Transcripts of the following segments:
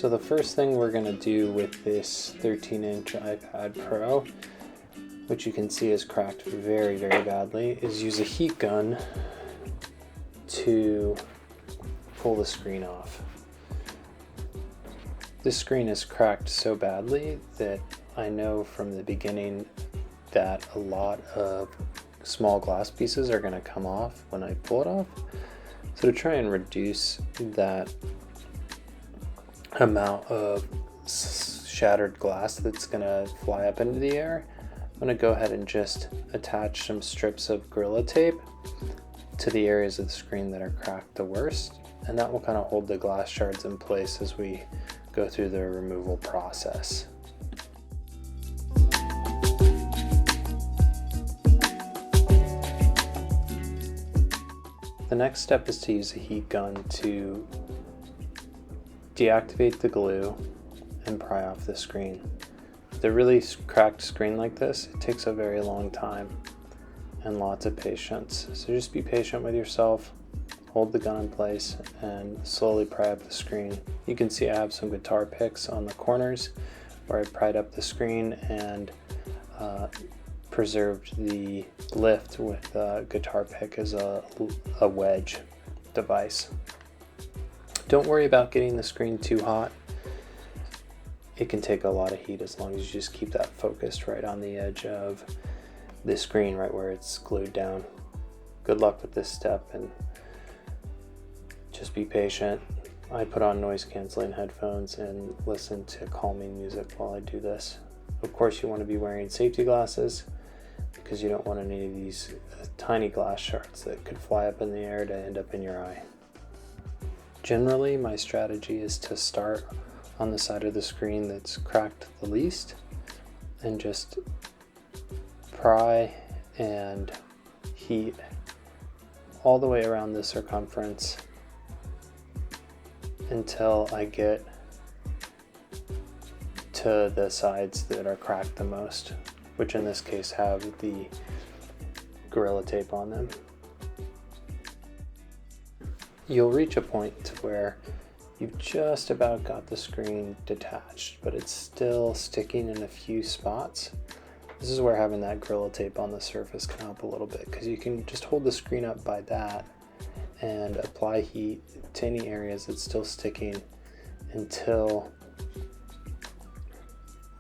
So the first thing we're going to do with this 13-inch iPad Pro, which you can see is cracked very, very badly, is use a heat gun to pull the screen off. This screen is cracked so badly that I know from the beginning that a lot of small glass pieces are going to come off when I pull it off. So to try and reduce that amount of shattered glass that's going to fly up into the air, I'm going to go ahead and just attach some strips of Gorilla Tape to the areas of the screen that are cracked the worst, and that will kind of hold the glass shards in place as we go through the removal process. The next step is to use a heat gun to deactivate the glue and pry off the screen. With a really cracked screen like this, it takes a very long time and lots of patience. So just be patient with yourself, hold the gun in place, and slowly pry up the screen. You can see I have some guitar picks on the corners where I pried up the screen and preserved the lift with a guitar pick as a wedge device. Don't worry about getting the screen too hot. It can take a lot of heat as long as you just keep that focused right on the edge of the screen, right where it's glued down. Good luck with this step and just be patient. I put on noise canceling headphones and listen to calming music while I do this. Of course, you want to be wearing safety glasses because you don't want any of these tiny glass shards that could fly up in the air to end up in your eye. Generally, my strategy is to start on the side of the screen that's cracked the least and just pry and heat all the way around the circumference until I get to the sides that are cracked the most, which in this case have the Gorilla Tape on them. You'll reach a point to where you've just about got the screen detached, but it's still sticking in a few spots. This is where having that Gorilla Tape on the surface can help a little bit, because you can just hold the screen up by that and apply heat to any areas that's still sticking until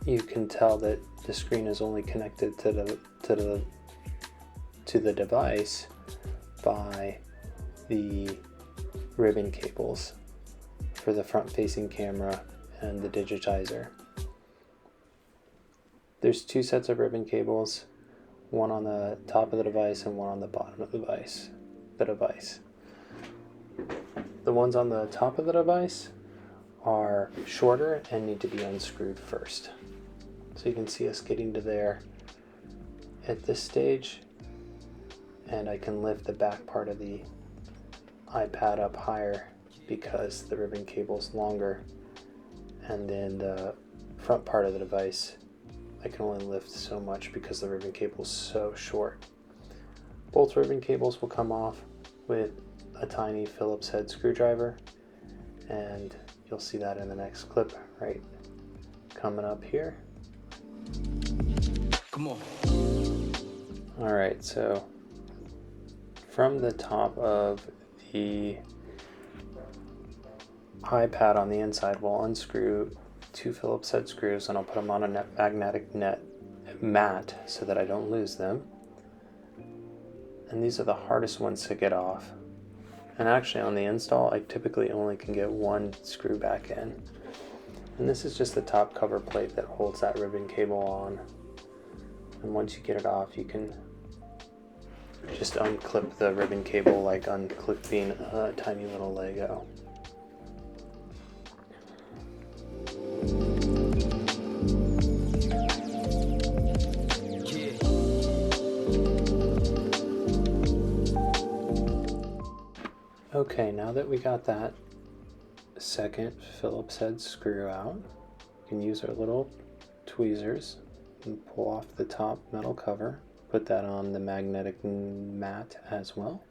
you can tell that the screen is only connected to the device by the ribbon cables for the front-facing camera and the digitizer. There's two sets of ribbon cables, one on the top of the device and one on the bottom of the device. The ones on the top of the device are shorter and need to be unscrewed first. So you can see us getting to there at this stage, and I can lift the back part of the iPad up higher because the ribbon cable is longer, and then the front part of the device I can only lift so much because the ribbon cable is so short. Both ribbon cables will come off with a tiny Phillips head screwdriver, and you'll see that in the next clip right coming up here. Come on. Alright, so from the top of the iPad on the inside, we'll unscrew two Phillips head screws, and I'll put them on a magnetic mat so that I don't lose them. And these are the hardest ones to get off. And actually on the install, I typically only can get one screw back in. And this is just the top cover plate that holds that ribbon cable on. And once you get it off, you can just unclip the ribbon cable like unclipping a tiny little Lego. Okay, now that we got that second Phillips head screw out, we can use our little tweezers and pull off the top metal cover, put that on the magnetic mat as well.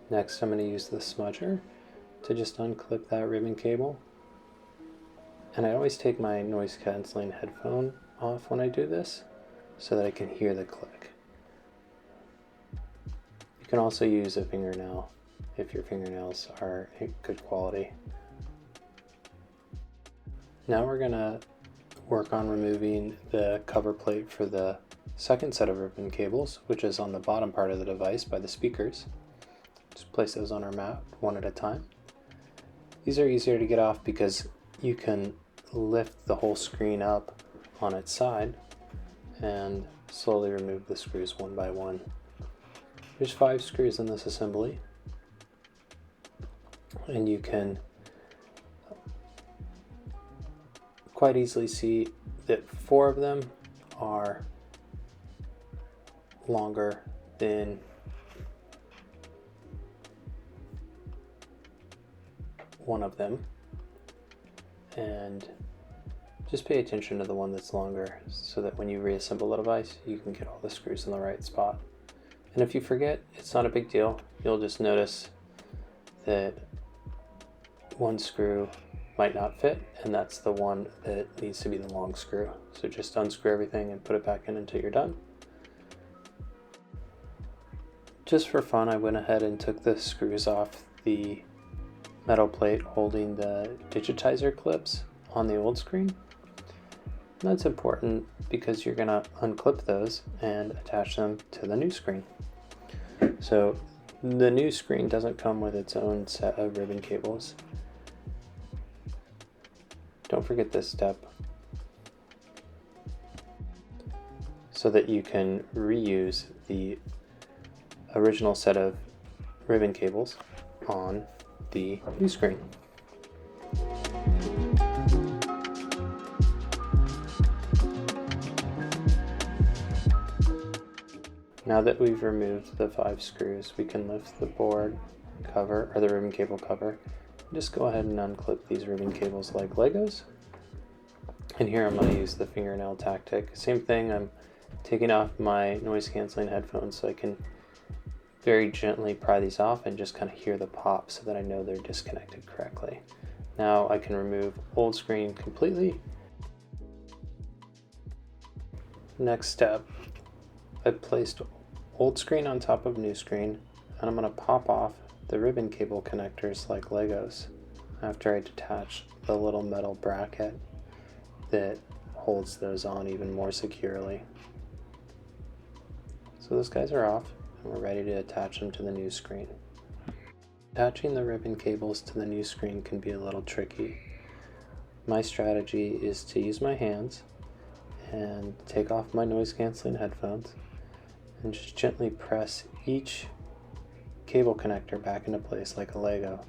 Next, I'm going to use the smudger to just unclip that ribbon cable. And I always take my noise canceling headphone off when I do this so that I can hear the click. You can also use a fingernail if your fingernails are good quality. Now we're going to work on removing the cover plate for the second set of ribbon cables, which is on the bottom part of the device by the speakers. Just place those on our mat one at a time. These are easier to get off because you can lift the whole screen up on its side and slowly remove the screws one by one. There's 5 screws in this assembly, and you can quite easily see that 4 of them are longer than one of them, and just pay attention to the one that's longer so that when you reassemble the device you can get all the screws in the right spot. And if you forget, it's not a big deal. You'll just notice that one screw might not fit, and that's the one that needs to be the long screw. So just unscrew everything and put it back in until you're done. Just for fun, I went ahead and took the screws off the metal plate holding the digitizer clips on the old screen. And that's important because you're going to unclip those and attach them to the new screen. So the new screen doesn't come with its own set of ribbon cables. Don't forget this step so that you can reuse the original set of ribbon cables on the new screen. Now that we've removed the 5 screws, we can lift the board cover, or the ribbon cable cover, and just go ahead and unclip these ribbon cables like Legos. And here I'm going to use the fingernail tactic. Same thing, I'm taking off my noise canceling headphones so I can very gently pry these off and just kind of hear the pop so that I know they're disconnected correctly. Now I can remove old screen completely. Next step, I placed old screen on top of new screen, and I'm going to pop off the ribbon cable connectors like Legos after I detach the little metal bracket that holds those on even more securely. So those guys are off, and we're ready to attach them to the new screen. Attaching the ribbon cables to the new screen can be a little tricky. My strategy is to use my hands and take off my noise canceling headphones and just gently press each cable connector back into place like a Lego.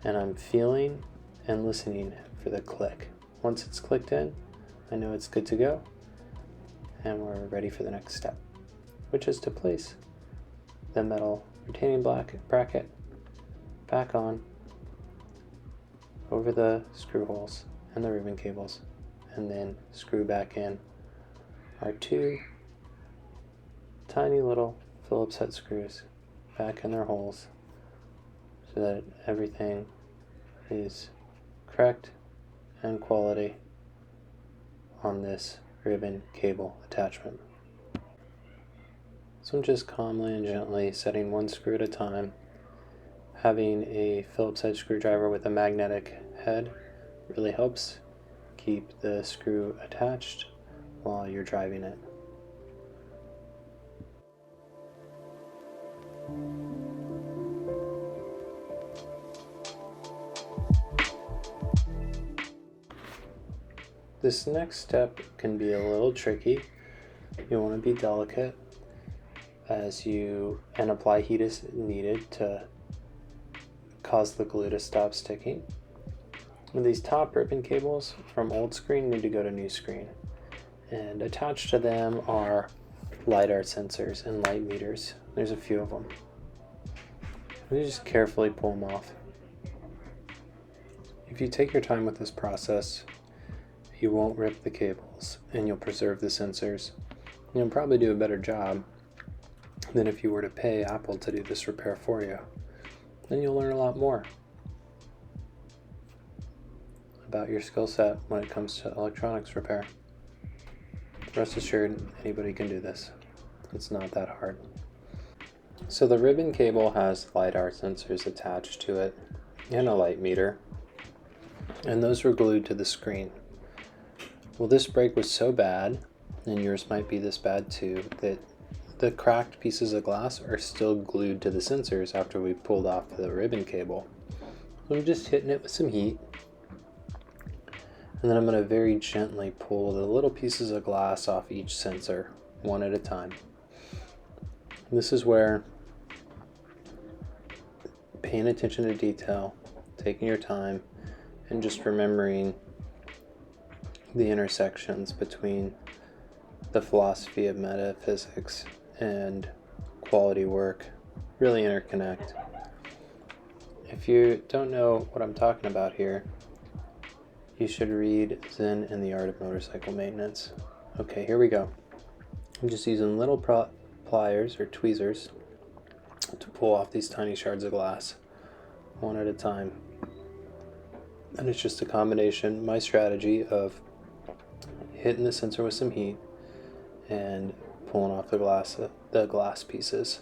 And I'm feeling and listening for the click. Once it's clicked in, I know it's good to go, and we're ready for the next step, which is to place the metal retaining bracket back on over the screw holes and the ribbon cables, and then screw back in our 2 tiny little Phillips head screws back in their holes so that everything is correct and quality on this ribbon cable attachment. So I'm just calmly and gently setting 1 screw at a time. Having a Phillips head screwdriver with a magnetic head really helps keep the screw attached while you're driving it. This next step can be a little tricky. You want to be delicate and apply heat as needed to cause the glue to stop sticking. And these top ribbon cables from old screen need to go to new screen, and attached to them are LiDAR sensors and light meters. There's a few of them. You just carefully pull them off. If you take your time with this process, you won't rip the cables and you'll preserve the sensors. You'll probably do a better job than if you were to pay Apple to do this repair for you. then you'll learn a lot more about your skill set when it comes to electronics repair. Rest assured, anybody can do this. It's not that hard. So the ribbon cable has LiDAR sensors attached to it and a light meter, and those were glued to the screen. Well, this break was so bad, and yours might be this bad too, that the cracked pieces of glass are still glued to the sensors after we pulled off the ribbon cable. So I'm just hitting it with some heat, and then I'm going to very gently pull the little pieces of glass off each sensor, one at a time. This is where paying attention to detail, taking your time, and just remembering the intersections between the philosophy of metaphysics and quality work really interconnect. If you don't know what I'm talking about here, you should read Zen and the Art of Motorcycle Maintenance. Okay, here we go. I'm just using little pliers or tweezers to pull off these tiny shards of glass, one at a time. And it's just a combination, my strategy of hitting the sensor with some heat and pulling off the glass pieces.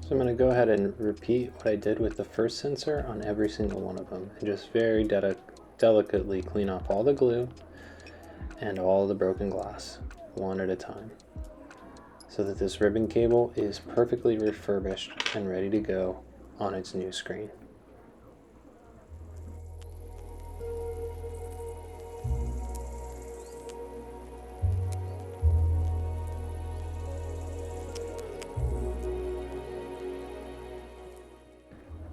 So I'm going to go ahead and repeat what I did with the first sensor on every single one of them, and just very delicately clean off all the glue and all the broken glass, one at a time, so that this ribbon cable is perfectly refurbished and ready to go on its new screen.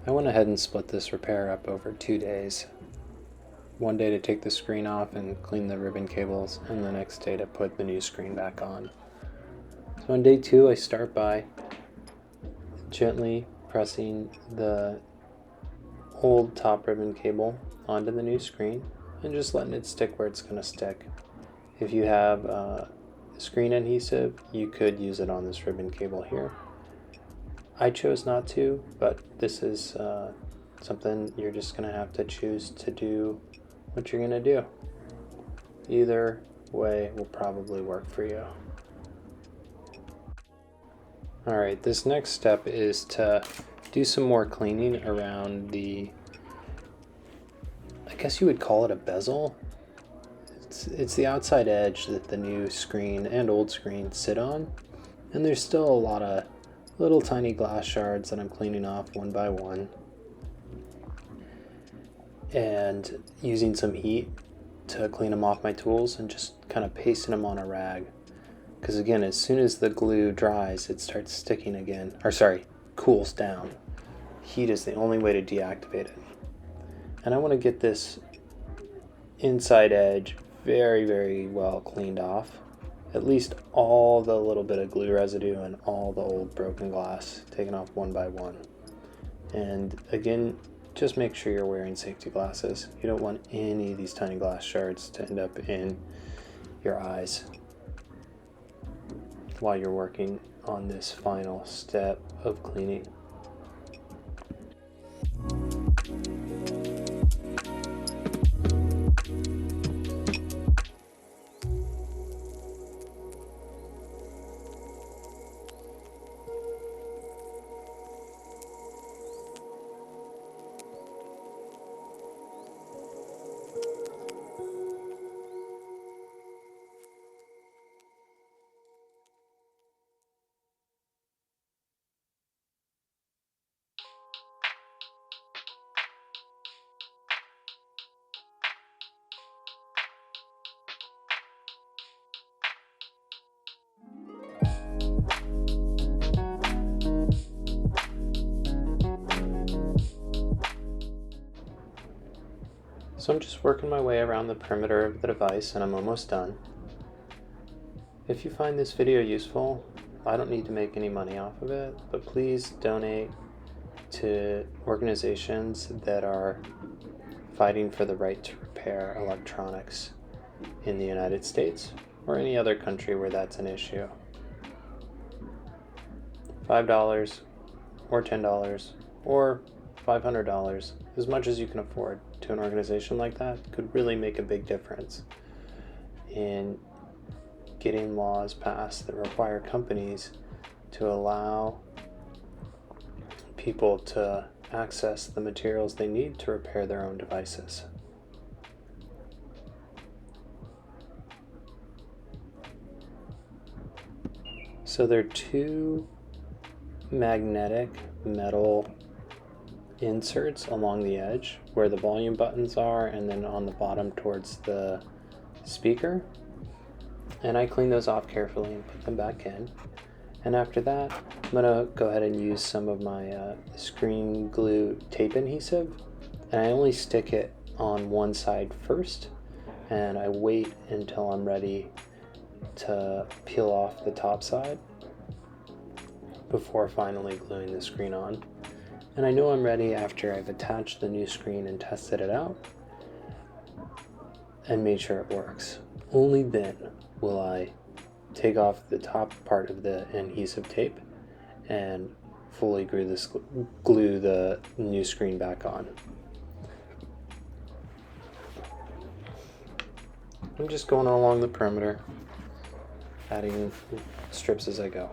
I went ahead and split this repair up over 2 days. One day to take the screen off and clean the ribbon cables, and the next day to put the new screen back on. So on day 2, I start by gently pressing the old top ribbon cable onto the new screen and just letting it stick where it's going to stick. If you have screen adhesive, you could use it on this ribbon cable here. I chose not to, but this is something you're just going to have to choose to do what you're going to do. Either way will probably work for you. Alright, this next step is to do some more cleaning around the, I guess you would call it a bezel. It's the outside edge that the new screen and old screen sit on, and there's still a lot of little tiny glass shards that I'm cleaning off one by one, and using some heat to clean them off my tools and just kind of pasting them on a rag, because again, as soon as the glue dries, it starts sticking again, or sorry, cools down. Heat is the only way to deactivate it. And I want to get this inside edge very, very well cleaned off. At least all the little bit of glue residue and all the old broken glass taken off one by one. And again, just make sure you're wearing safety glasses. You don't want any of these tiny glass shards to end up in your eyes while you're working on this final step of cleaning. So I'm just working my way around the perimeter of the device and I'm almost done. If you find this video useful, I don't need to make any money off of it, but please donate to organizations that are fighting for the right to repair electronics in the United States or any other country where that's an issue. $5 or $10 or $500, as much as you can afford to an organization like that, could really make a big difference in getting laws passed that require companies to allow people to access the materials they need to repair their own devices. So there are two magnetic metal inserts along the edge where the volume buttons are, and then on the bottom towards the speaker. And I clean those off carefully and put them back in. And after that, I'm gonna go ahead and use some of my screen glue tape adhesive, and I only stick it on one side first, and I wait until I'm ready to peel off the top side before finally gluing the screen on. And I know I'm ready after I've attached the new screen and tested it out and made sure it works. Only then will I take off the top part of the adhesive tape and fully glue the new screen back on. I'm just going along the perimeter, adding strips as I go.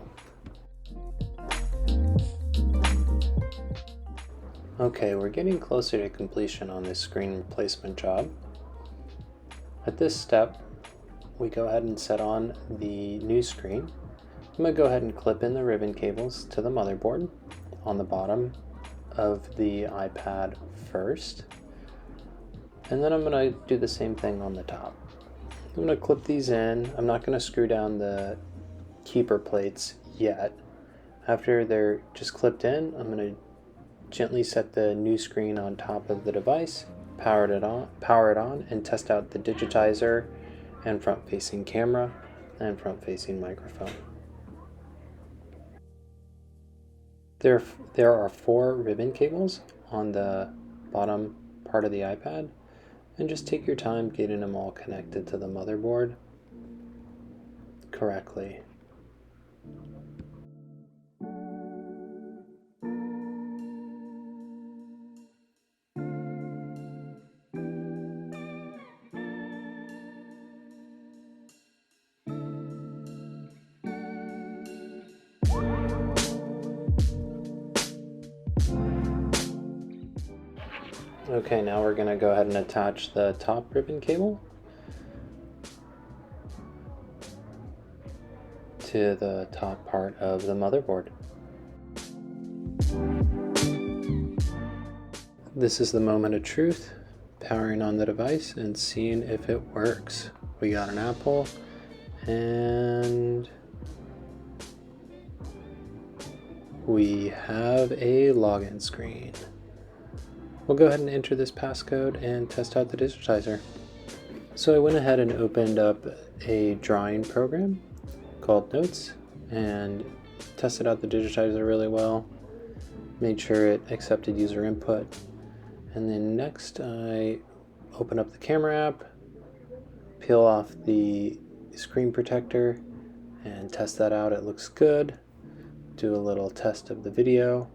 Okay, we're getting closer to completion on this screen replacement job. At this step, we go ahead and set on the new screen. I'm going to go ahead and clip in the ribbon cables to the motherboard on the bottom of the iPad first. And then I'm going to do the same thing on the top. I'm going to clip these in. I'm not going to screw down the keeper plates yet. After they're just clipped in, I'm going to gently set the new screen on top of the device, power it on, and test out the digitizer and front-facing camera and front-facing microphone. There are 4 ribbon cables on the bottom part of the iPad, and just take your time getting them all connected to the motherboard correctly. Okay, now we're going to go ahead and attach the top ribbon cable to the top part of the motherboard. This is the moment of truth, powering on the device and seeing if it works. We got an apple and we have a login screen. We'll go ahead and enter this passcode and test out the digitizer. So I went ahead and opened up a drawing program called Notes and tested out the digitizer really well, made sure it accepted user input. And then next I open up the camera app, peel off the screen protector and test that out. It looks good. Do a little test of the video.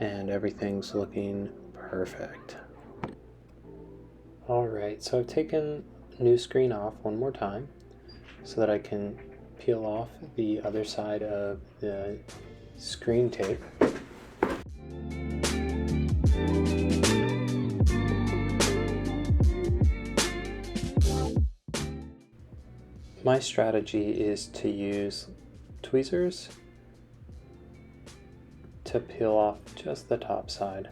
And everything's looking perfect. Alright, so I've taken new screen off one more time so that I can peel off the other side of the screen tape. My strategy is to use tweezers to peel off just the top side,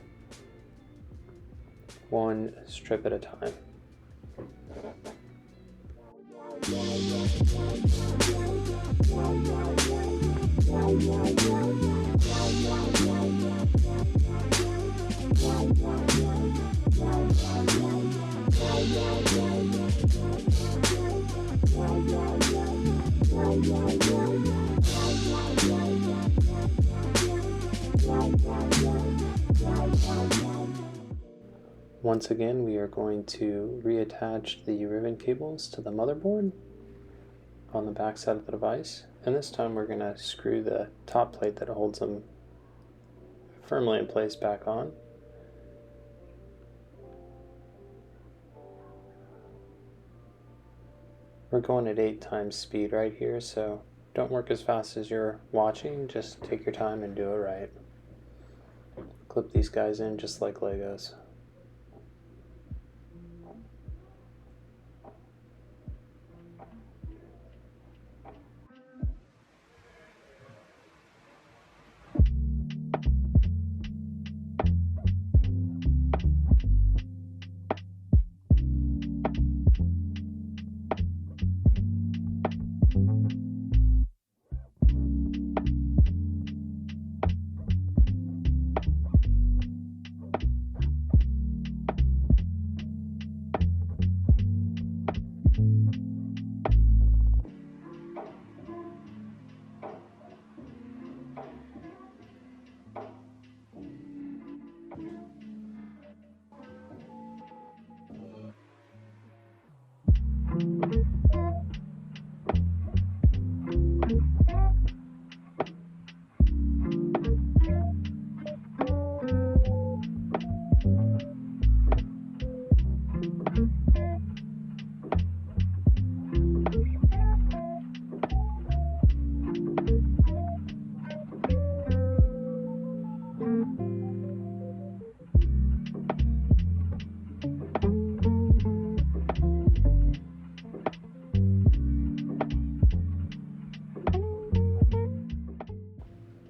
one strip at a time. Once again, we are going to reattach the ribbon cables to the motherboard on the back side of the device, and this time we're going to screw the top plate that holds them firmly in place back on. We're going at 8 times speed right here, so don't work as fast as you're watching, just take your time and do it right. Clip these guys in just like Legos.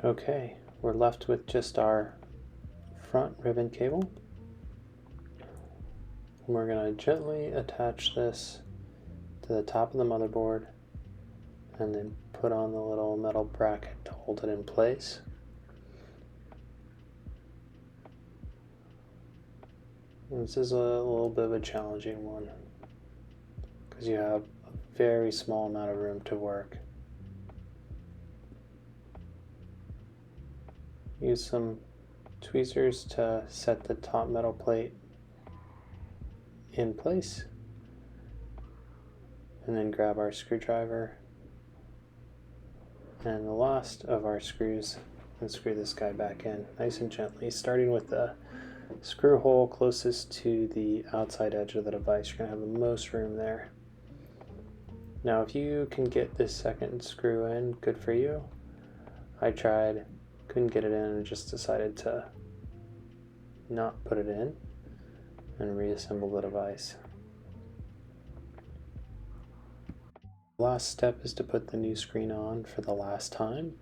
Okay, we're left with just our front ribbon cable. We're going to gently attach this to the top of the motherboard and then put on the little metal bracket to hold it in place. This is a little bit of a challenging one because you have a very small amount of room to work. Use some tweezers to set the top metal plate in place, and then grab our screwdriver and the last of our screws and screw this guy back in nice and gently, starting with the screw hole closest to the outside edge of the device. You're going to have the most room there. Now if you can get this second screw in, good for you. I tried, couldn't get it in, and just decided to not put it in and reassemble the device. Last step is to put the new screen on for the last time,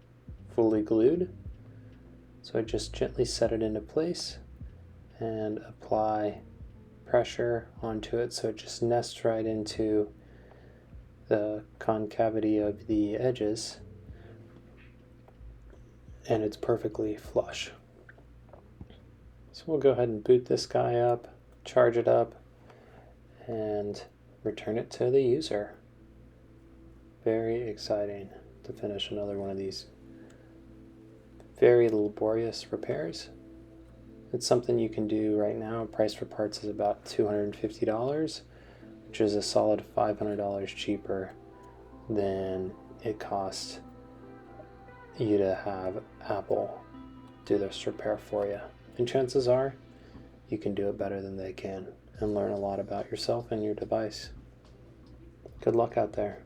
fully glued. So I just gently set it into place and apply pressure onto it so it just nests right into the concavity of the edges, and it's perfectly flush. So we'll go ahead and boot this guy up, charge it up, and return it to the user. Very exciting to finish another one of these very laborious repairs. It's something you can do right now. Price for parts is about $250, which is a solid $500 cheaper than it costs you to have Apple do this repair for you. And chances are you can do it better than they can and learn a lot about yourself and your device. Good luck out there.